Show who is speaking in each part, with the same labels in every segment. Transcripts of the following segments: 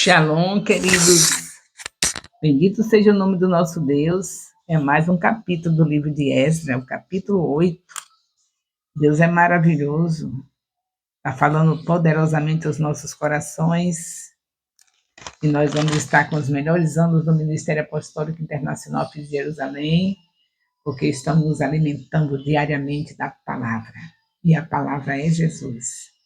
Speaker 1: Shalom, queridos. Bendito seja o nome do nosso Deus. É mais um capítulo do livro de Esdras, o capítulo 8. Deus é maravilhoso. Está falando poderosamente aos nossos corações. E nós vamos estar com os melhores anos do Ministério Apostólico Internacional de Jerusalém, porque estamos nos alimentando diariamente da palavra. E a palavra é Jesus.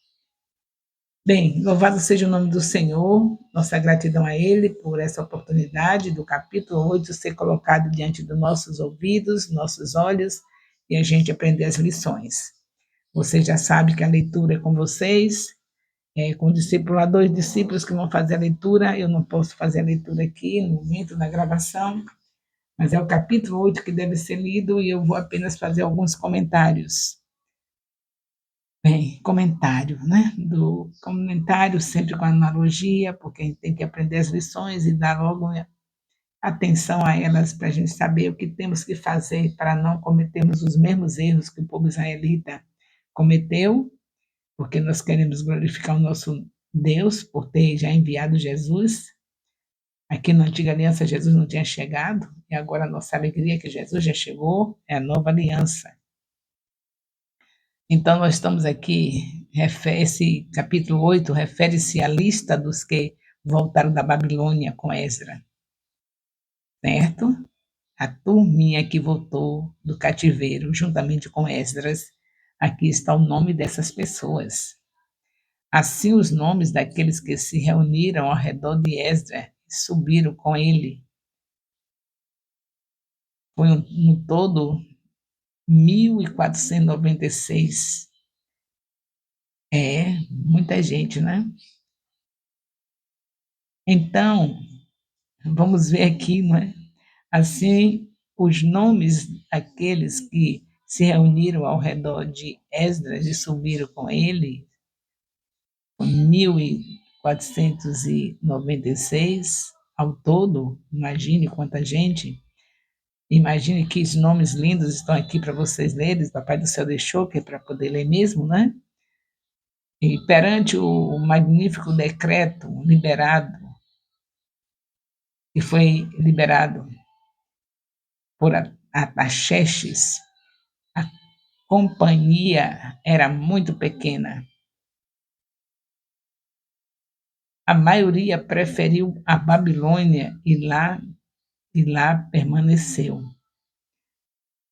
Speaker 1: Bem, louvado seja o nome do Senhor, nossa gratidão a Ele por essa oportunidade do capítulo 8 ser colocado diante dos nossos ouvidos, nossos olhos, e a gente aprender as lições. Você já sabe que a leitura é com vocês, com o discípulo, há 2 discípulos que vão fazer a leitura, eu não posso fazer a leitura aqui no momento da gravação, mas é o capítulo 8 que deve ser lido e eu vou apenas fazer alguns comentários. Bem, comentário, né? Do comentário sempre com analogia, porque a gente tem que aprender as lições e dar logo atenção a elas para a gente saber o que temos que fazer para não cometermos os mesmos erros que o povo israelita cometeu, porque nós queremos glorificar o nosso Deus por ter já enviado Jesus. Aqui na antiga aliança Jesus não tinha chegado, e agora a nossa alegria é que Jesus já chegou, é a nova aliança. Então, nós estamos aqui, esse capítulo 8 refere-se à lista dos que voltaram da Babilônia com Esdras, certo? A turminha que voltou do cativeiro, juntamente com Esdras, aqui está o nome dessas pessoas. Assim, os nomes daqueles que se reuniram ao redor de Esdras e subiram com ele. Foi no todo 1.496. É, muita gente, né? Então, vamos ver aqui, não é? Assim, os nomes daqueles que se reuniram ao redor de Esdras e subiram com ele, 1.496 ao todo, imagine quanta gente. Imagine que os nomes lindos estão aqui para vocês lerem, Papai do Céu deixou, que é para poder ler mesmo, né? E perante o magnífico decreto liberado, que foi liberado por Artaxerxes, a companhia era muito pequena. A maioria preferiu a Babilônia e lá permaneceu.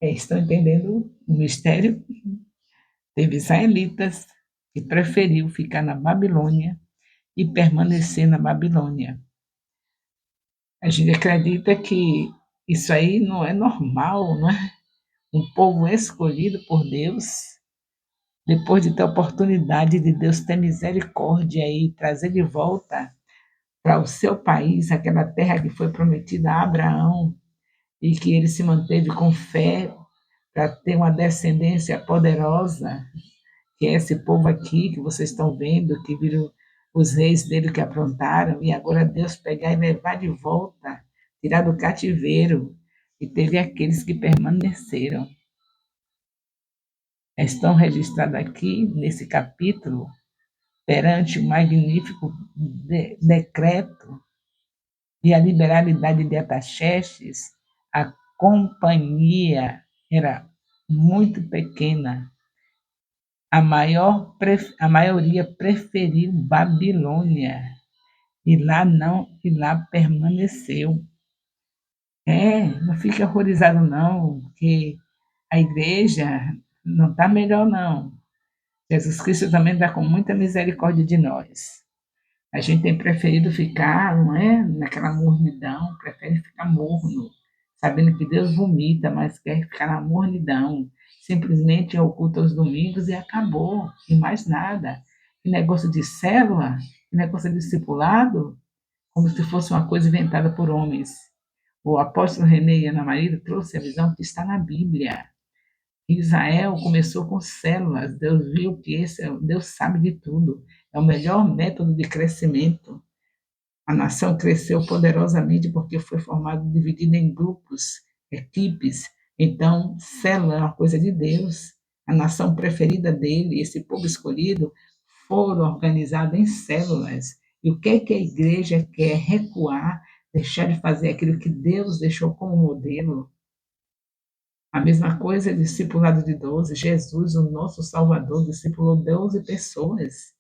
Speaker 1: Estão entendendo o mistério? Teve israelitas que preferiu ficar na Babilônia e permanecer na Babilônia. A gente acredita que isso aí não é normal, não é? Um povo escolhido por Deus, depois de ter a oportunidade de Deus ter misericórdia e trazer de volta para o seu país, aquela terra que foi prometida a Abraão, e que ele se manteve com fé para ter uma descendência poderosa, que é esse povo aqui que vocês estão vendo, que viram os reis dele que aprontaram, e agora Deus pegar e levar de volta, tirar do cativeiro, e teve aqueles que permaneceram. Estão registrados aqui, nesse capítulo, perante o magnífico decreto e a liberalidade de Artaxerxes, a companhia era muito pequena. A maioria preferiu Babilônia e lá permaneceu. Não fique horrorizado não, porque a igreja não está melhor não. Jesus Cristo também está com muita misericórdia de nós. A gente tem preferido ficar, não é, naquela mornidão, prefere ficar morno, sabendo que Deus vomita, mas quer ficar na mornidão. Simplesmente oculta os domingos e acabou, e mais nada. Que negócio de célula, que negócio de discipulado, como se fosse uma coisa inventada por homens. O apóstolo René e Ana Maria trouxe a visão que está na Bíblia. Israel começou com células. Deus viu que Deus sabe de tudo. É o melhor método de crescimento. A nação cresceu poderosamente porque foi formada, dividida em grupos, equipes. Então, célula é uma coisa de Deus. A nação preferida dele, esse povo escolhido, foram organizados em células. E o que é que a igreja quer? Recuar, deixar de fazer aquilo que Deus deixou como modelo. A mesma coisa é discipulado de 12. Jesus, o nosso Salvador, discipulou 12 pessoas.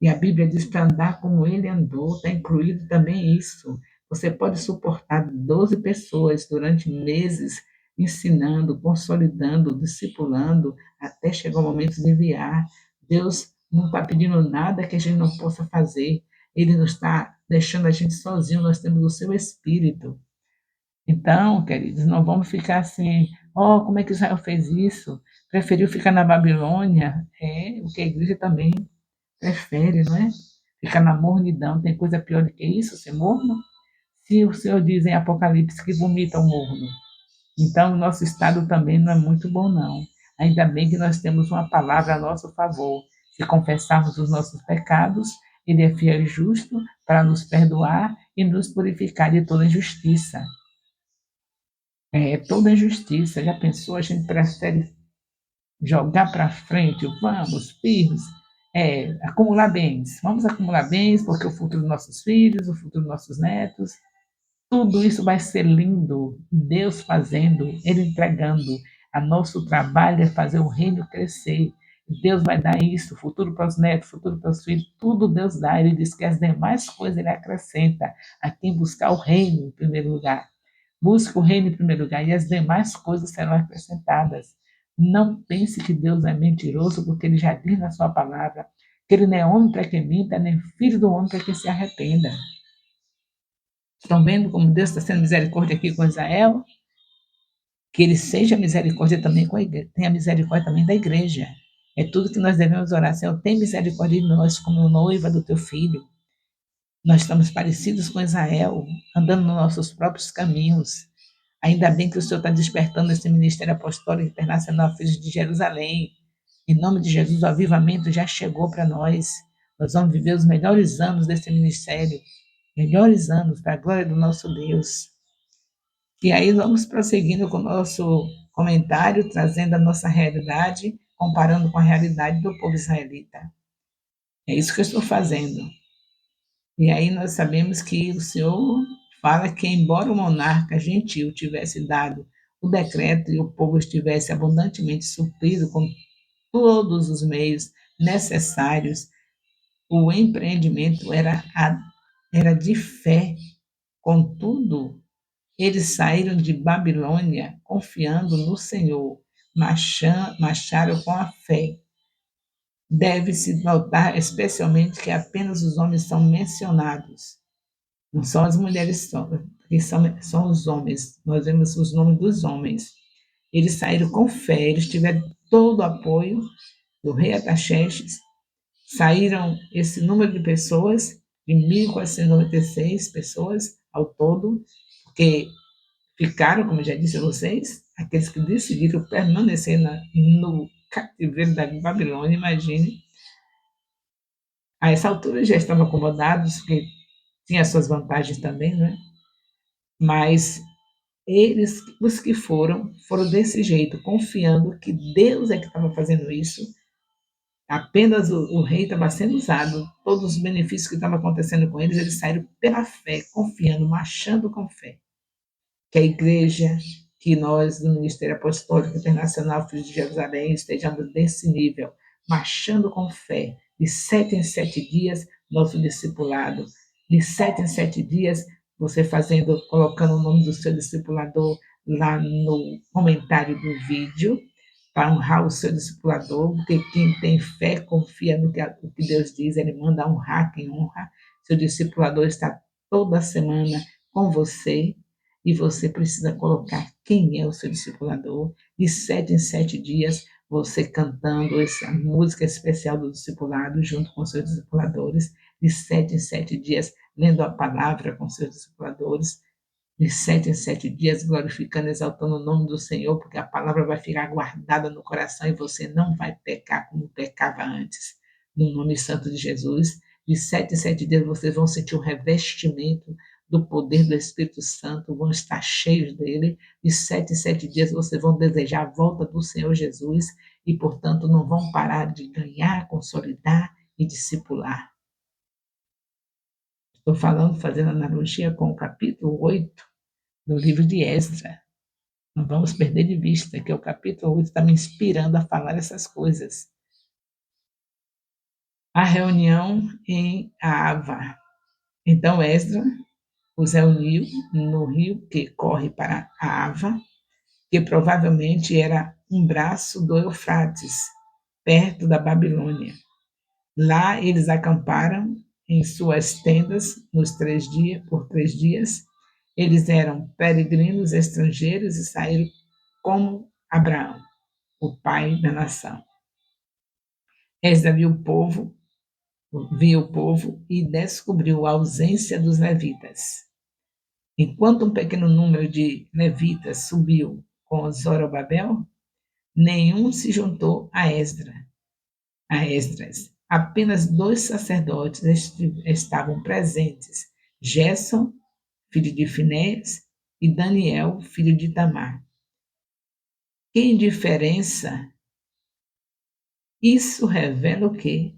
Speaker 1: E a Bíblia diz para andar como ele andou, está incluído também isso. Você pode suportar 12 pessoas durante meses, ensinando, consolidando, discipulando, até chegar o momento de enviar. Deus não está pedindo nada que a gente não possa fazer. Ele não está deixando a gente sozinho, nós temos o seu Espírito. Então, queridos, não vamos ficar assim, oh, como é que Israel fez isso? Preferiu ficar na Babilônia? É, o que a igreja também prefere, não é? Ficar na mornidão. Tem coisa pior do que isso, ser morno? Se o Senhor diz em Apocalipse que vomita o morno. Então, o nosso estado também não é muito bom, não. Ainda bem que nós temos uma palavra a nosso favor. Se confessarmos os nossos pecados, Ele é fiel e justo para nos perdoar e nos purificar de toda injustiça. Toda injustiça. Já pensou? A gente prefere jogar para frente, vamos, firmes, acumular bens. Vamos acumular bens, porque o futuro dos nossos filhos, o futuro dos nossos netos, tudo isso vai ser lindo. Deus fazendo, Ele entregando. A nosso trabalho é fazer o reino crescer. Deus vai dar isso, futuro para os netos, futuro para os filhos, tudo Deus dá. Ele diz que as demais coisas Ele acrescenta a quem buscar o reino em primeiro lugar. Busque o reino em primeiro lugar e as demais coisas serão acrescentadas. Não pense que Deus é mentiroso, porque Ele já diz na sua palavra que Ele não é homem para que minta, nem filho do homem para que se arrependa. Estão vendo como Deus está sendo misericórdia aqui com Israel? Que Ele seja misericórdia também com a igreja, tenha misericórdia também da igreja. É tudo que nós devemos orar. Senhor, tem misericórdia de nós como noiva do teu filho. Nós estamos parecidos com Israel, andando nos nossos próprios caminhos. Ainda bem que o Senhor está despertando esse Ministério Apostólico Internacional Filhos de Jerusalém. Em nome de Jesus, o avivamento já chegou para nós. Nós vamos viver os melhores anos desse ministério. Melhores anos, para a glória do nosso Deus. E aí vamos prosseguindo com o nosso comentário, trazendo a nossa realidade, comparando com a realidade do povo israelita. É isso que eu estou fazendo. E aí nós sabemos que o Senhor fala que, embora o monarca gentil tivesse dado o decreto e o povo estivesse abundantemente suprido com todos os meios necessários, o empreendimento era de fé. Contudo, eles saíram de Babilônia confiando no Senhor, marcharam com a fé. Deve-se notar especialmente que apenas os homens são mencionados. Não são as mulheres só, que são os homens. Nós vemos os nomes dos homens. Eles saíram com fé, eles tiveram todo o apoio do rei Ataxerxes. Saíram esse número de pessoas, de 1.496 pessoas ao todo, porque ficaram, como já disse a vocês, aqueles que decidiram permanecer no cativeiro da Babilônia, imagine. A essa altura já estavam acomodados, porque tinha suas vantagens também, né? Mas eles, os que foram desse jeito, confiando que Deus é que estava fazendo isso. Apenas o rei estava sendo usado, todos os benefícios que estavam acontecendo com eles saíram pela fé, confiando, marchando com fé. Que a igreja, que nós do Ministério Apostólico Internacional Filhos de Jerusalém estejamos desse nível, marchando com fé, de 7 em 7 dias, nosso discipulado, de 7 em 7 dias, você fazendo, colocando o nome do seu discipulador lá no comentário do vídeo, para honrar o seu discipulador, porque quem tem fé confia no que Deus diz, ele manda honrar quem honra. Seu discipulador está toda semana com você, e você precisa colocar quem é o seu discipulador. De 7 em 7 dias, você cantando essa música especial do discipulado junto com seus discipuladores. De 7 em 7 dias, lendo a palavra com seus discipuladores. De 7 em 7 dias, glorificando, exaltando o nome do Senhor, porque a palavra vai ficar guardada no coração e você não vai pecar como pecava antes. No nome santo de Jesus, de 7 em 7 dias vocês vão sentir um revestimento do poder do Espírito Santo, vão estar cheios dele. De 7 em 7 dias vocês vão desejar a volta do Senhor Jesus e, portanto, não vão parar de ganhar, consolidar e discipular. Estou falando, fazendo analogia com o capítulo 8 do livro de Esdras. Não vamos perder de vista que o capítulo 8 está me inspirando a falar essas coisas. A reunião em Ava. Então Esdras os reuniu no rio que corre para a Ava, que provavelmente era um braço do Eufrates, perto da Babilônia. Lá eles acamparam em suas tendas por 3 dias. Eles eram peregrinos estrangeiros e saíram como Abraão, o pai da nação. Esdras viu o povo e descobriu a ausência dos levitas. Enquanto um pequeno número de levitas subiu com Zorobabel, nenhum se juntou a Esdras. Apenas 2 sacerdotes estavam presentes: Gerson, filho de Finés, e Daniel, filho de Tamar. Que indiferença! Isso revela o quê?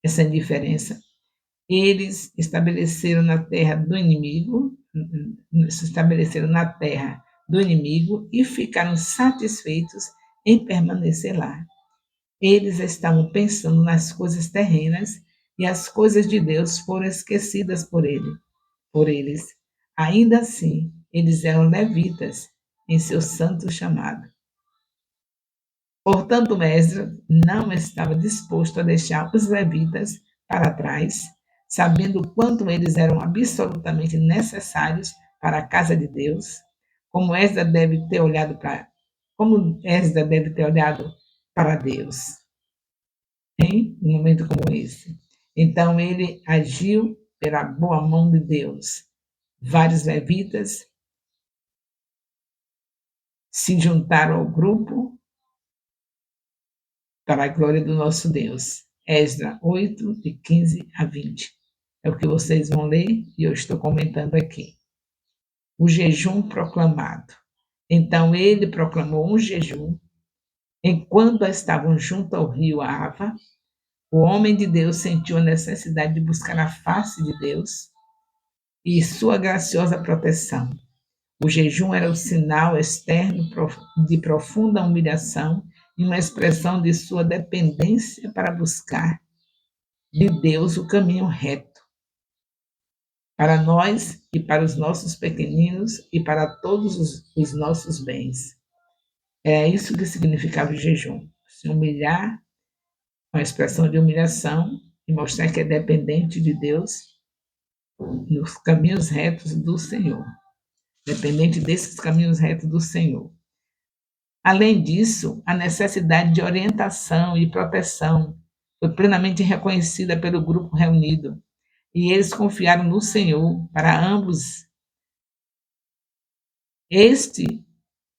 Speaker 1: Essa indiferença. Eles estabeleceram na terra do inimigo, se estabeleceram na terra do inimigo e ficaram satisfeitos em permanecer lá. Eles estavam pensando nas coisas terrenas e as coisas de Deus foram esquecidas por eles. Ainda assim, eles eram levitas em seu santo chamado. Portanto, Esdras não estava disposto a deixar os levitas para trás, sabendo o quanto eles eram absolutamente necessários para a casa de Deus, como Esdras deve ter olhado para Deus em um momento como esse. Então ele agiu pela boa mão de Deus. Vários levitas se juntaram ao grupo para a glória do nosso Deus. Esdras 8, de 15 a 20. É o que vocês vão ler e eu estou comentando aqui. O jejum proclamado. Então ele proclamou um jejum. Enquanto estavam junto ao rio Ava, o homem de Deus sentiu a necessidade de buscar a face de Deus e sua graciosa proteção. O jejum era o sinal externo de profunda humilhação e uma expressão de sua dependência para buscar de Deus o caminho reto, para nós e para os nossos pequeninos e para todos os nossos bens. É isso que significava o jejum: se humilhar, uma expressão de humilhação e mostrar que é dependente de Deus nos caminhos retos do Senhor. Dependente desses caminhos retos do Senhor. Além disso, a necessidade de orientação e proteção foi plenamente reconhecida pelo grupo reunido, e eles confiaram no Senhor para ambos. Este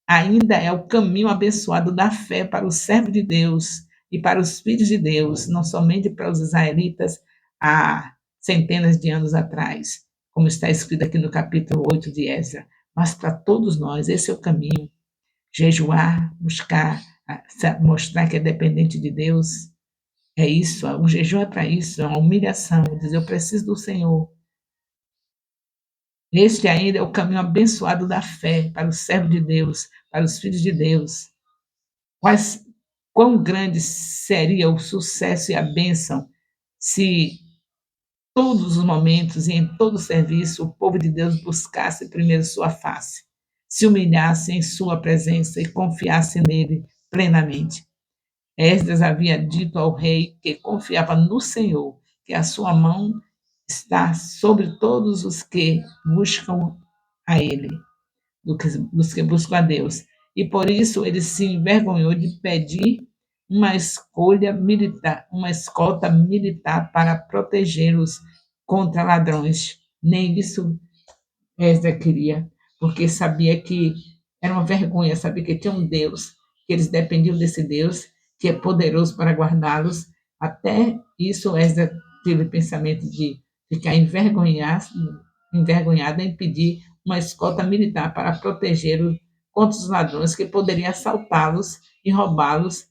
Speaker 1: ainda é o caminho abençoado da fé para o servo de Deus e para os filhos de Deus, não somente para os israelitas há centenas de anos atrás, como está escrito aqui no capítulo 8 de Esdras, mas para todos nós. Esse é o caminho. Jejuar, buscar, mostrar que é dependente de Deus. É isso, o jejum é para isso, é uma humilhação, dizer, eu preciso do Senhor. Este ainda é o caminho abençoado da fé para o servo de Deus, para os filhos de Deus. Quão grande seria o sucesso e a bênção se todos os momentos e em todo serviço o povo de Deus buscasse primeiro sua face, se humilhasse em sua presença e confiasse nele plenamente. Esdras havia dito ao rei que confiava no Senhor, que a sua mão está sobre todos os que buscam a ele, dos que buscam a Deus. E por isso ele se envergonhou de pedir uma escolta militar para protegê-los contra ladrões. Nem isso Esdras queria, porque sabia que era uma vergonha, sabia que tinha um Deus, que eles dependiam desse Deus, que é poderoso para guardá-los. Até isso Esdras teve o pensamento de ficar envergonhado em pedir uma escolta militar para protegê-los contra os ladrões que poderiam assaltá-los e roubá-los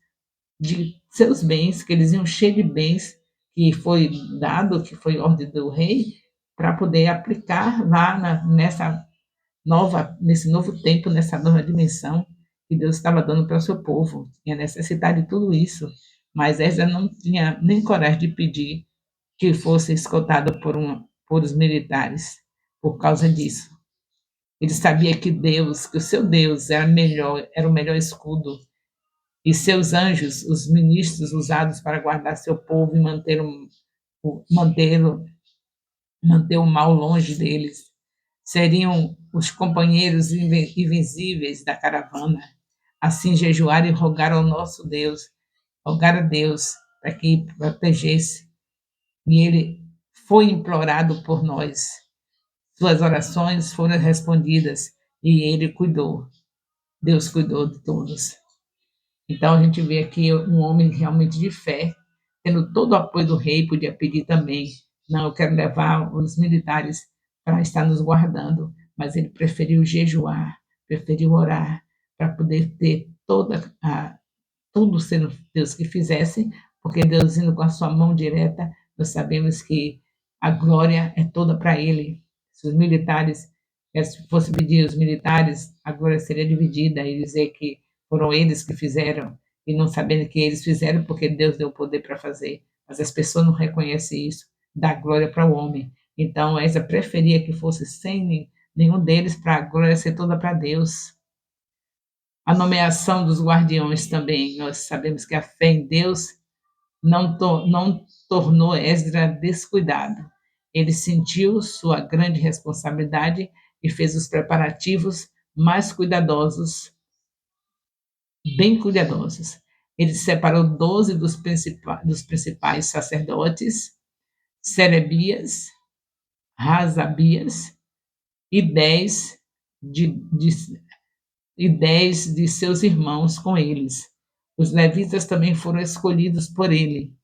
Speaker 1: de seus bens, que eles iam cheios de bens que foi dado, que foi ordem do rei, para poder aplicar lá nesse novo tempo, nessa nova dimensão que Deus estava dando para o seu povo. Tinha necessidade de tudo isso, mas Esdras não tinha nem coragem de pedir que fosse escoltado por os militares por causa disso. Ele sabia que Deus, que o seu Deus era o melhor escudo, e seus anjos, os ministros usados para guardar seu povo e manter o mal longe deles, seriam os companheiros invisíveis da caravana. Assim, jejuar e rogar ao nosso Deus, rogar a Deus para que protegesse. E ele foi implorado por nós. Suas orações foram respondidas e ele cuidou. Deus cuidou de todos. Então, a gente vê aqui um homem realmente de fé, tendo todo o apoio do rei, podia pedir também, não, eu quero levar os militares para estar nos guardando, mas ele preferiu jejuar, preferiu orar, para poder ter tudo sendo Deus que fizesse, porque Deus indo com a sua mão direta, nós sabemos que a glória é toda para ele. Se os militares, se fosse pedir os militares, a glória seria dividida e dizer que foram eles que fizeram, e não sabendo que eles fizeram porque Deus deu o poder para fazer. Mas as pessoas não reconhecem isso, dá glória para o homem. Então, Esa preferia que fosse sem nenhum deles, para a glória ser toda para Deus. A nomeação dos guardiões também, nós sabemos que a fé em Deus não tornou Esdras descuidado. Ele sentiu sua grande responsabilidade e fez os preparativos mais cuidadosos, bem cuidadosos. Ele separou 12 dos principais sacerdotes, Serebias, Razabias, e 10 de seus irmãos com eles. Os levitas também foram escolhidos por ele.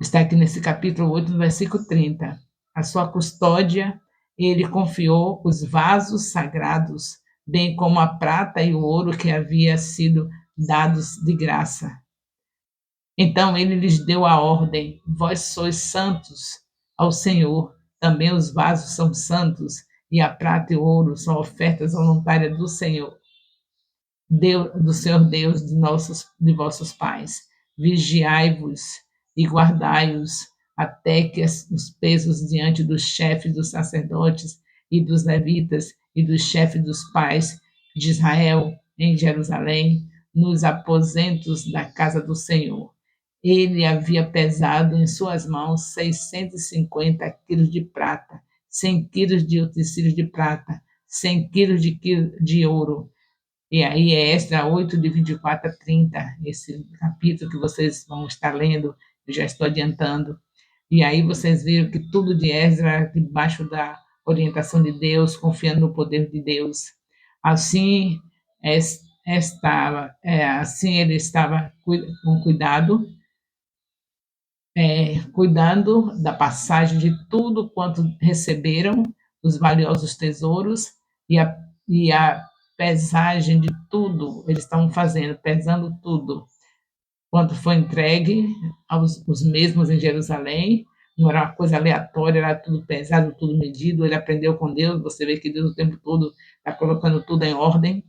Speaker 1: Está aqui nesse capítulo 8, no versículo 30. A sua custódia, ele confiou os vasos sagrados, bem como a prata e o ouro que havia sido dados de graça. Então ele lhes deu a ordem: vós sois santos ao Senhor, também os vasos são santos, e a prata e o ouro são ofertas voluntárias do Senhor, do Senhor Deus de vossos pais. Vigiai-vos e guardai-os até que os pesos diante dos chefes dos sacerdotes e dos levitas e dos chefes dos pais de Israel em Jerusalém, nos aposentos da casa do Senhor. Ele havia pesado em suas mãos 650 quilos de prata, 100 quilos de utensílios de prata, 100 quilos de ouro. E aí é Esdras 8, de 24 a 30, esse capítulo que vocês vão estar lendo, eu já estou adiantando. E aí vocês viram que tudo de Esdras, debaixo da orientação de Deus, confiando no poder de Deus. Assim, assim ele estava com cuidado, cuidando da passagem de tudo quanto receberam, os valiosos tesouros, e a pesagem de tudo, eles estavam fazendo, pesando tudo. Quanto foi entregue aos mesmos em Jerusalém, não era uma coisa aleatória, era tudo pesado, tudo medido, ele aprendeu com Deus, você vê que Deus o tempo todo está colocando tudo em ordem.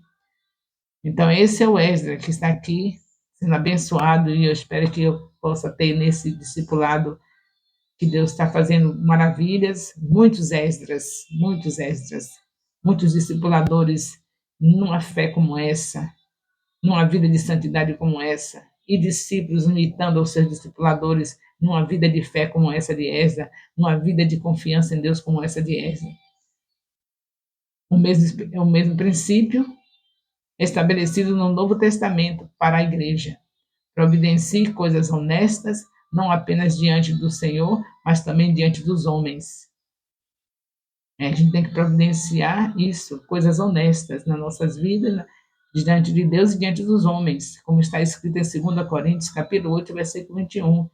Speaker 1: Então, esse é o Esdras que está aqui sendo abençoado, e eu espero que eu possa ter nesse discipulado que Deus está fazendo maravilhas, muitos muitos discipuladores numa fé como essa, numa vida de santidade como essa, e discípulos imitando os seus discipuladores numa vida de fé como essa de Esdras, numa vida de confiança em Deus como essa de Esdras. O mesmo princípio estabelecido no Novo Testamento para a igreja. Providencie coisas honestas, não apenas diante do Senhor, mas também diante dos homens. A gente tem que providenciar isso, coisas honestas nas nossas vidas, diante de Deus e diante dos homens, como está escrito em 2 Coríntios, capítulo 8, versículo 21,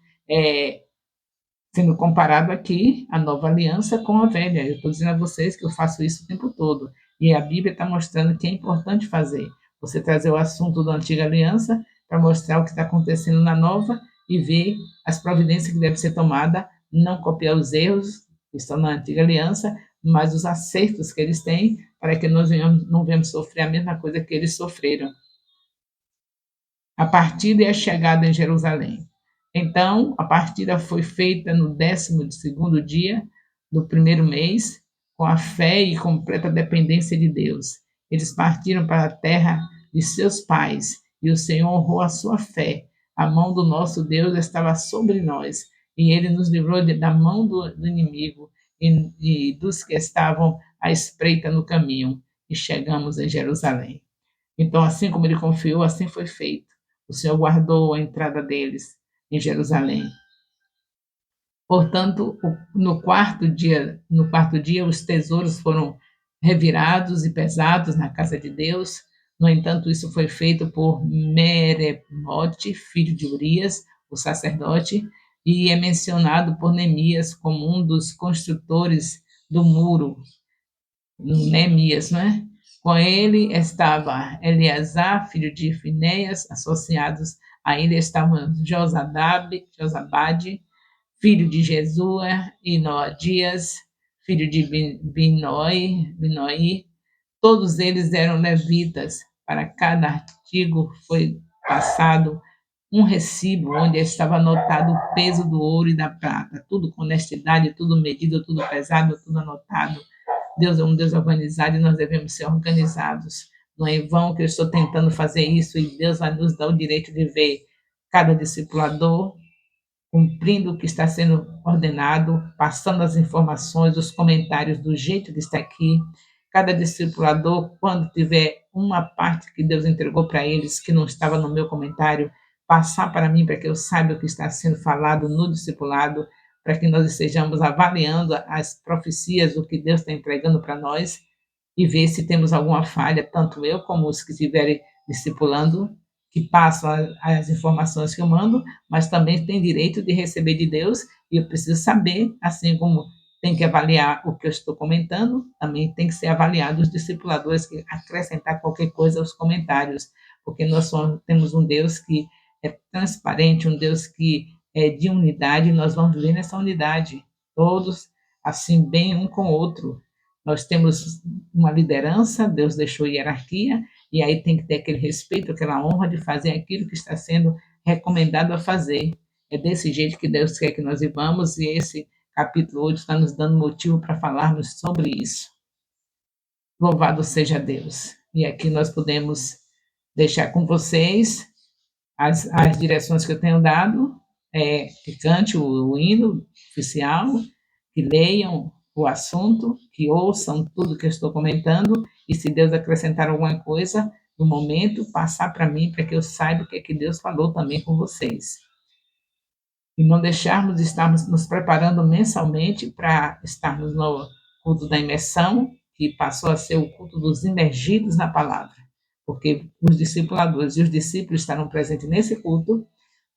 Speaker 1: sendo comparado aqui a nova aliança com a velha. Eu estou dizendo a vocês que eu faço isso o tempo todo, e a Bíblia está mostrando que é importante fazer. Você trazer o assunto da antiga aliança para mostrar o que está acontecendo na nova e ver as providências que devem ser tomadas, não copiar os erros estão na antiga aliança, mas os acertos que eles têm para que nós não venhamos sofrer a mesma coisa que eles sofreram. A partida e a chegada em Jerusalém. Então, a partida foi feita no 12º dia do primeiro mês, com a fé e completa dependência de Deus. Eles partiram para a terra de seus pais, e o Senhor honrou a sua fé. A mão do nosso Deus estava sobre nós, e ele nos livrou da mão do inimigo e dos que estavam à espreita no caminho, e chegamos em Jerusalém. Então, assim como ele confiou, assim foi feito. O Senhor guardou a entrada deles em Jerusalém. Portanto, no quarto dia, os tesouros foram revirados e pesados na casa de Deus. No entanto, isso foi feito por Meremote, filho de Urias, o sacerdote, e é mencionado por Neemias como um dos construtores do muro, Neemias, não é? Com ele estava Eleazar, filho de Finéias, associados a ele estavam Josabade, filho de Jesua, e Noadias, filho de Binoi, todos eles eram levitas. Para cada artigo foi passado um recibo onde estava anotado o peso do ouro e da prata, tudo com honestidade, tudo medido, tudo pesado, tudo anotado. Deus é um Deus organizado e nós devemos ser organizados. Não é em vão que eu estou tentando fazer isso e Deus vai nos dar o direito de ver cada discipulador cumprindo o que está sendo ordenado, passando as informações, os comentários do jeito que está aqui. Cada discipulador, quando tiver uma parte que Deus entregou para eles, que não estava no meu comentário, passar para mim, para que eu saiba o que está sendo falado no discipulado, para que nós estejamos avaliando as profecias, o que Deus está entregando para nós, e ver se temos alguma falha, tanto eu como os que estiverem discipulando, que passam as informações que eu mando, mas também tem direito de receber de Deus, e eu preciso saber, assim como tem que avaliar o que eu estou comentando, também tem que ser avaliado os discipuladores que acrescentar qualquer coisa aos comentários, porque nós temos um Deus que é transparente, um Deus que é de unidade, e nós vamos viver nessa unidade, todos assim bem um com o outro. Nós temos uma liderança, Deus deixou hierarquia, e aí tem que ter aquele respeito, aquela honra de fazer aquilo que está sendo recomendado a fazer. É desse jeito que Deus quer que nós vivamos, e esse capítulo 8 está nos dando motivo para falarmos sobre isso. Louvado seja Deus. E aqui nós podemos deixar com vocês as direções que eu tenho dado, que cante o hino oficial, que leiam o assunto, que ouçam tudo que eu estou comentando, e se Deus acrescentar alguma coisa no momento, passar para mim, para que eu saiba o que é que Deus falou também com vocês. E não deixarmos de estarmos nos preparando mensalmente para estarmos no culto da imersão, que passou a ser o culto dos imergidos na palavra, porque os discipuladores e os discípulos estarão presentes nesse culto,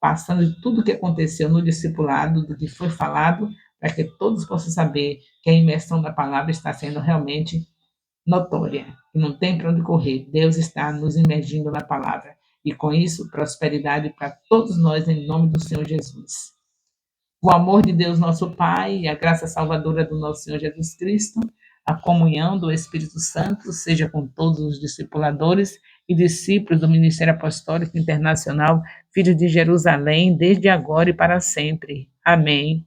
Speaker 1: passando de tudo o que aconteceu no discipulado, do que foi falado, para que todos possam saber que a imersão da palavra está sendo realmente notória, e não tem para onde correr. Deus está nos imergindo na palavra, e com isso, prosperidade para todos nós, em nome do Senhor Jesus. O amor de Deus, nosso Pai, e a graça salvadora do nosso Senhor Jesus Cristo, a comunhão do Espírito Santo, seja com todos os discipuladores e discípulos do Ministério Apostólico Internacional, Filhos de Jerusalém, desde agora e para sempre. Amém.